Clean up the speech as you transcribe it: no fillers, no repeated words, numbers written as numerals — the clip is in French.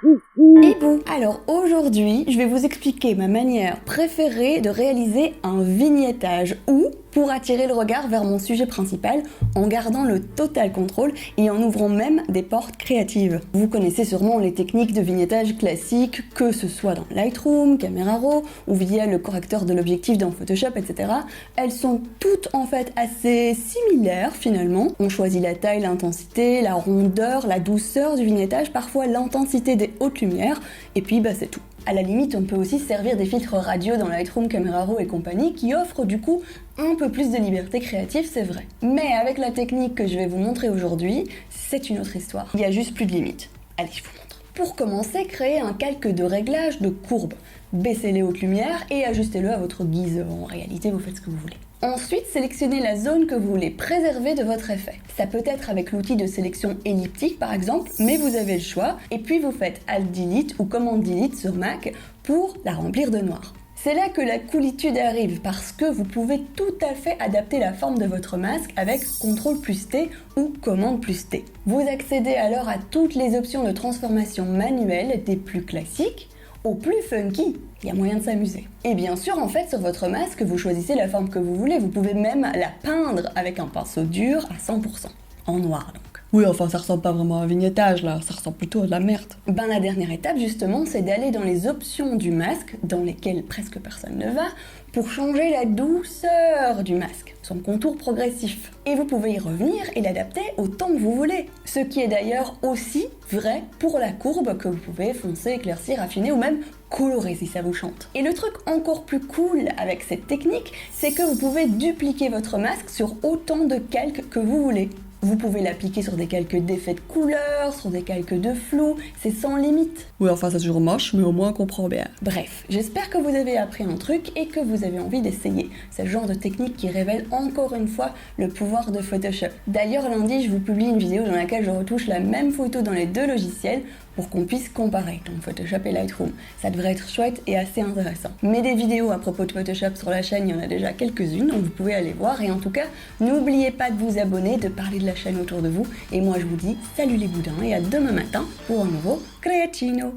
Et bon, alors aujourd'hui, je vais vous expliquer ma manière préférée de réaliser un vignettage ou pour attirer le regard vers mon sujet principal en gardant le total contrôle et en ouvrant même des portes créatives. Vous connaissez sûrement les techniques de vignettage classiques, que ce soit dans Lightroom, Camera Raw ou via le correcteur de l'objectif dans Photoshop, etc. Elles sont toutes en fait assez similaires finalement. On choisit la taille, l'intensité, la rondeur, la douceur du vignettage, parfois l'intensité des hautes lumières, et puis c'est tout. À la limite, on peut aussi servir des filtres radio dans Lightroom, Camera Raw et compagnie qui offrent du coup un peu plus de liberté créative, c'est vrai. Mais avec la technique que je vais vous montrer aujourd'hui, c'est une autre histoire. Il y a juste plus de limites. Allez, je vous montre. Pour commencer, créez un calque de réglage de courbe. Baissez les hautes lumières et ajustez-le à votre guise. En réalité, vous faites ce que vous voulez. Ensuite, sélectionnez la zone que vous voulez préserver de votre effet. Ça peut être avec l'outil de sélection elliptique par exemple, mais vous avez le choix. Et puis vous faites Alt-Delete ou Command-Delete sur Mac pour la remplir de noir. C'est là que la coolitude arrive parce que vous pouvez tout à fait adapter la forme de votre masque avec CTRL+T ou Commande+T. Vous accédez alors à toutes les options de transformation manuelle des plus classiques au plus funky. Il y a moyen de s'amuser. Et bien sûr, en fait, sur votre masque, vous choisissez la forme que vous voulez. Vous pouvez même la peindre avec un pinceau dur à 100%. En noir, donc. Oui, enfin, ça ressemble pas vraiment à un vignettage, là. Ça ressemble plutôt à de la merde. La dernière étape, justement, c'est d'aller dans les options du masque, dans lesquelles presque personne ne va, pour changer la douceur du masque, son contour progressif. Et vous pouvez y revenir et l'adapter autant que vous voulez. Ce qui est d'ailleurs aussi vrai pour la courbe que vous pouvez foncer, éclaircir, affiner ou même colorer si ça vous chante. Et le truc encore plus cool avec cette technique, c'est que vous pouvez dupliquer votre masque sur autant de calques que vous voulez. Vous pouvez l'appliquer sur des calques d'effets de couleurs, sur des calques de flou, c'est sans limite. Oui, enfin c'est toujours moche, mais au moins on comprend bien. Bref, j'espère que vous avez appris un truc et que vous avez envie d'essayer. C'est le genre de technique qui révèle encore une fois le pouvoir de Photoshop. D'ailleurs lundi, je vous publie une vidéo dans laquelle je retouche la même photo dans les deux logiciels pour qu'on puisse comparer, donc Photoshop et Lightroom. Ça devrait être chouette et assez intéressant. Mais des vidéos à propos de Photoshop sur la chaîne, il y en a déjà quelques-unes, donc vous pouvez aller voir. Et en tout cas, n'oubliez pas de vous abonner, de parler de la chaîne autour de vous. Et moi je vous dis salut les boudins et à demain matin pour un nouveau Creatino.